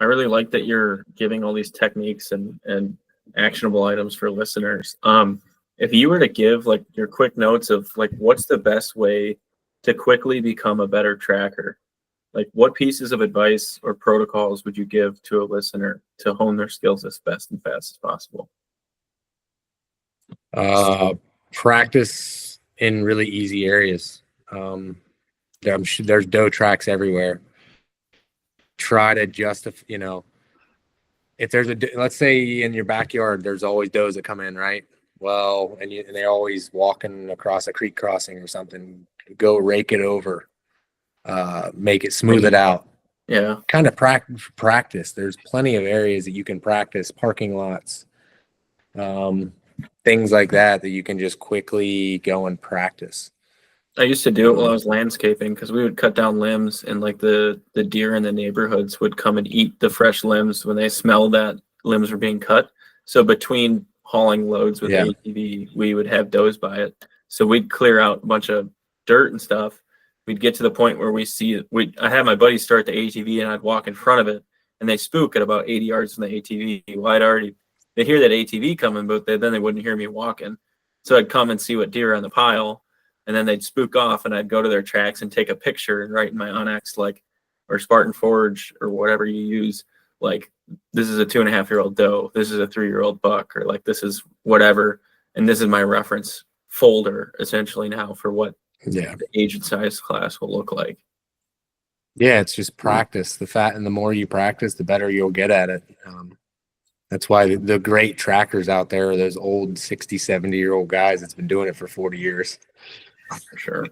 I really like that you're giving all these techniques and actionable items for listeners. If you were to give like your quick notes of like what's the best way to quickly become a better tracker, like what pieces of advice or protocols would you give to a listener to hone their skills as best and fast as possible? Practice in really easy areas. There's doe tracks everywhere. Try to justify, if there's let's say in your backyard, there's always does that come in, right? Well, and they're always walking across a creek crossing or something. Go rake it over, make it smooth it out. Yeah. Kind of practice. There's plenty of areas that you can practice, parking lots, things like that you can just quickly go and practice. I used to do it while I was landscaping because we would cut down limbs and like the deer in the neighborhoods would come and eat the fresh limbs when they smelled that limbs were being cut. So between hauling loads with ATV, we would have does by it. So we'd clear out a bunch of dirt and stuff. We'd get to the point where I had my buddies start the ATV and I'd walk in front of it and they spook at about 80 yards from the ATV. Well, they hear that ATV coming, but then they wouldn't hear me walking. So I'd come and see what deer are on the pile. And then they'd spook off and I'd go to their tracks and take a picture and write in my Onyx, or Spartan Forge or whatever you use, like, this is a 2.5-year-old doe. This is a 3-year-old buck, or like, this is whatever. And this is my reference folder essentially now for what the age and size class will look like. Yeah. It's just practice. The more you practice, the better you'll get at it. That's why the great trackers out there are those old 60, 70-year-old guys that's been doing it for 40 years. For sure.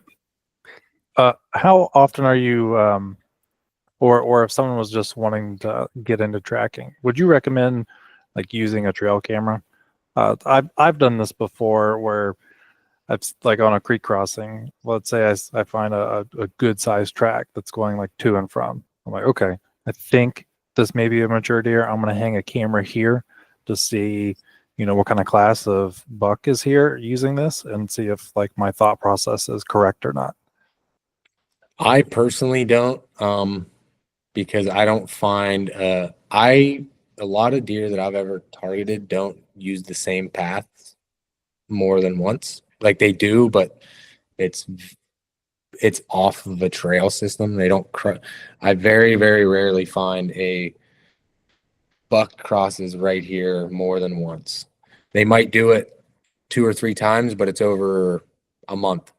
How often are you, or if someone was just wanting to get into tracking, would you recommend like using a trail camera? I've done this before where I've like on a creek crossing. Let's say I find a good sized track that's going like to and from. I'm like, okay, I think this may be a mature deer. I'm going to hang a camera here to see, what kind of class of buck is here using this and see if like my thought process is correct or not. I personally don't, because I don't find, a lot of deer that I've ever targeted don't use the same paths more than once. Like they do, but it's off of a trail system. They don't, I very, very rarely find a buck crosses right here more than once. They might do it 2 or 3 times, but it's over a month.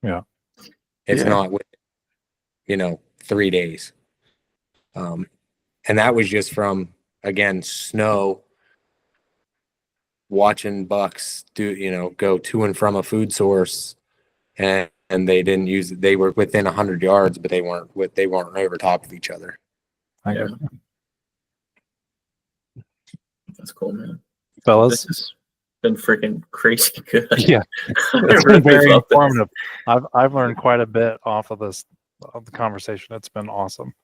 Yeah. It's not, 3 days. And that was just from, again, snow, watching bucks go to and from a food source, and they didn't use it. They were within 100 yards, but they weren't over top of each other. That's cool, man. Fellas, this has been freaking crazy good. Yeah, it's been very informative. I've learned quite a bit off of this the conversation. It's been awesome.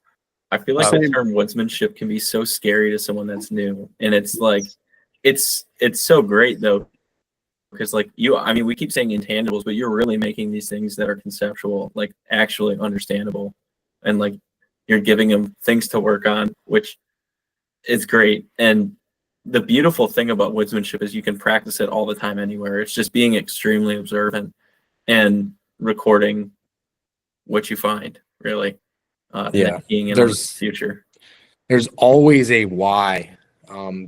I feel like the term woodsmanship can be so scary to someone that's new, and it's like it's so great though, because like we keep saying intangibles, but you're really making these things that are conceptual, like actually understandable, and like you're giving them things to work on, which is great. And the beautiful thing about woodsmanship is you can practice it all the time anywhere. It's just being extremely observant and recording what you find, really. Being in the future. There's always a why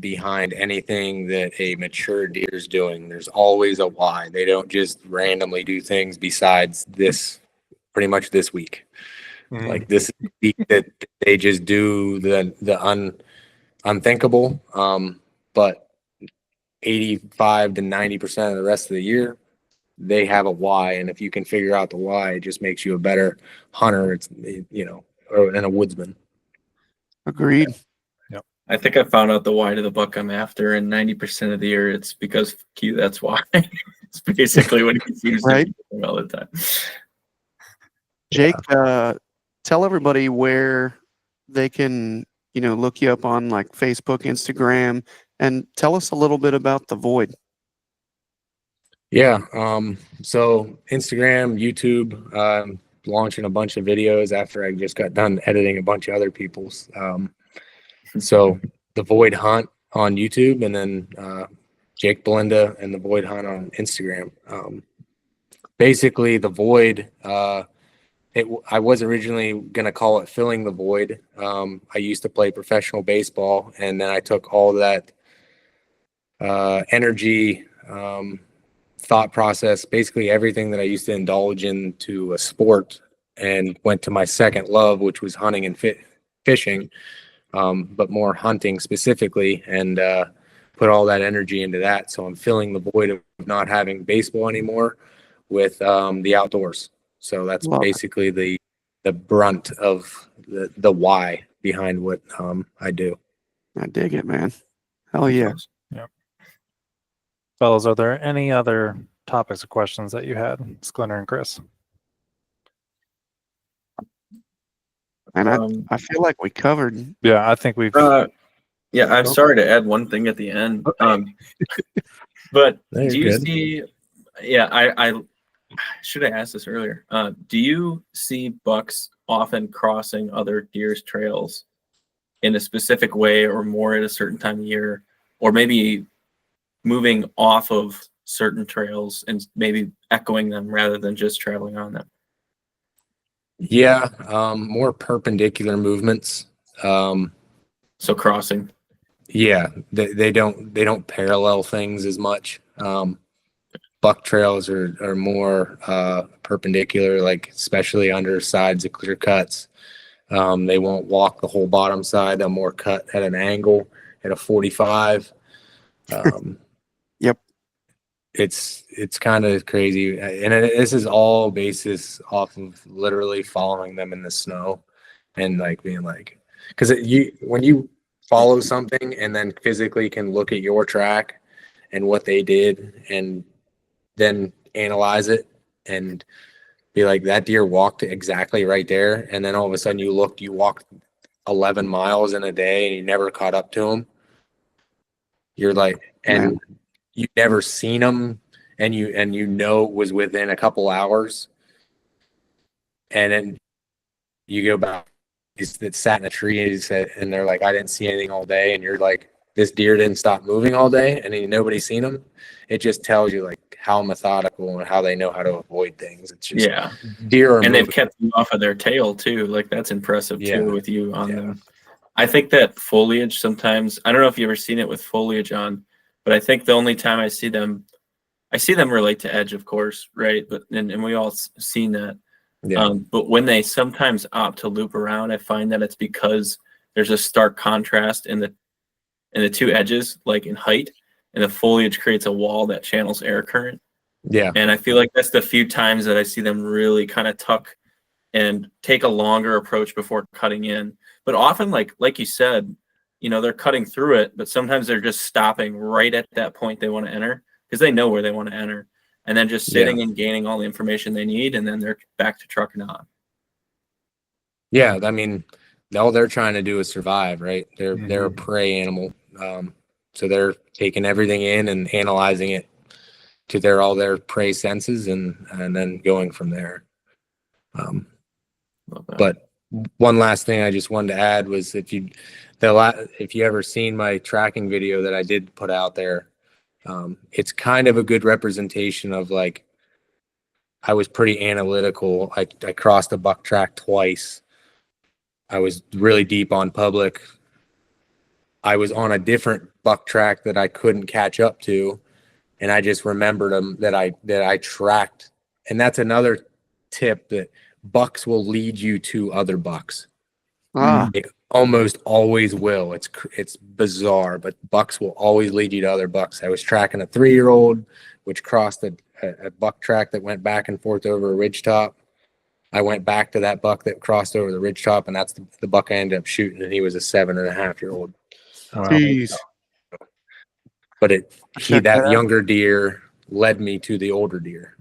behind anything that a mature deer is doing. There's always a why. They don't just randomly do things besides this, pretty much this week. Mm-hmm. Like this week that they just do the unthinkable. But 85 to 90% of the rest of the year, they have a why. And if you can figure out the why, it just makes you a better hunter. And a woodsman. Agreed. Yep. I think I found out the why to the buck I'm after, and 90% of the year it's because that's why. It's basically what he seems to be doing all the time. Jake, tell everybody where they can, look you up on like Facebook, Instagram, and tell us a little bit about the Void. Yeah. So Instagram, YouTube, launching a bunch of videos after I just got done editing a bunch of other people's. So the Void Hunt on YouTube, and then Jake Belinda and the Void Hunt on Instagram. Basically, the Void. I was originally going to call it Filling the Void. I used to play professional baseball, and then I took all that energy, thought process, basically everything that I used to indulge into a sport, and went to my second love, which was hunting and fishing, but more hunting specifically, and put all that energy into that. So I'm filling the void of not having baseball anymore with the outdoors. So that's Love it. basically the brunt of the why behind what I do. I dig it, man. Hell yeah. Fellas, are there any other topics or questions that you had, Sklinner and Chris? And Um, I feel like we covered. Yeah, I think we've. Yeah, I'm sorry to add one thing at the end. But There, do you good. see? Yeah, I should have asked this earlier. Do you see bucks often crossing other deer's trails in a specific way, or more at a certain time of year, or maybe moving off of certain trails and maybe echoing them rather than just traveling on them? Yeah, more perpendicular movements. So crossing. Yeah, they don't parallel things as much. Buck trails are more perpendicular, like especially under sides of clear cuts. They won't walk the whole bottom side. They'll more cut at an angle at a 45. Yep. It's kind of crazy, and this is all basis off of literally following them in the snow, and like being like, because when you follow something and then physically can look at your track and what they did, and then analyze it and be like, that deer walked exactly right there, and then all of a sudden you walked 11 miles in a day and you never caught up to him. You're like, and Man. you never seen him, and you know it was within a couple hours, and then you go back, that sat in a tree, and they're like, I didn't see anything all day, and you're like, this deer didn't stop moving all day, and nobody's seen him. It just tells you like how methodical and how they know how to avoid things. It's just, Yeah, deer are and they've moving. kept them off of their tail too. Like that's impressive Yeah. too with you on Yeah. them. I think that foliage sometimes, I don't know if you've ever seen it with foliage on, but I think the only time I see them relate to edge, of course, right? But and we all seen that. Yeah. But when they sometimes opt to loop around, I find that it's because there's a stark contrast in the two edges, like in height, and the foliage creates a wall that channels air current. Yeah. And I feel like that's the few times that I see them really kind of tuck and take a longer approach before cutting in. But often, like you said, they're cutting through it, but sometimes they're just stopping right at that point they want to enter because they know where they want to enter, and then just sitting and gaining all the information they need, and then they're back to trucking on. Yeah. I mean, all they're trying to do is survive, right? They're a prey animal. So they're taking everything in and analyzing it to all their prey senses, and then going from there. But one last thing I just wanted to add was, if you ever seen my tracking video that I did put out there, it's kind of a good representation of, like, I was pretty analytical. I crossed a buck track twice. I was really deep on public. I was on a different buck track that I couldn't catch up to, and I just remembered them that I tracked. And that's another tip, that bucks will lead you to other bucks. They almost always will. It's bizarre, but bucks will always lead you to other bucks. I was tracking a 3-year-old, which crossed a buck track that went back and forth over a ridgetop. I went back to that buck that crossed over the ridgetop, and that's the buck I ended up shooting, and he was a 7.5-year-old. Jeez. But Check that that out. younger deer led me to the older deer.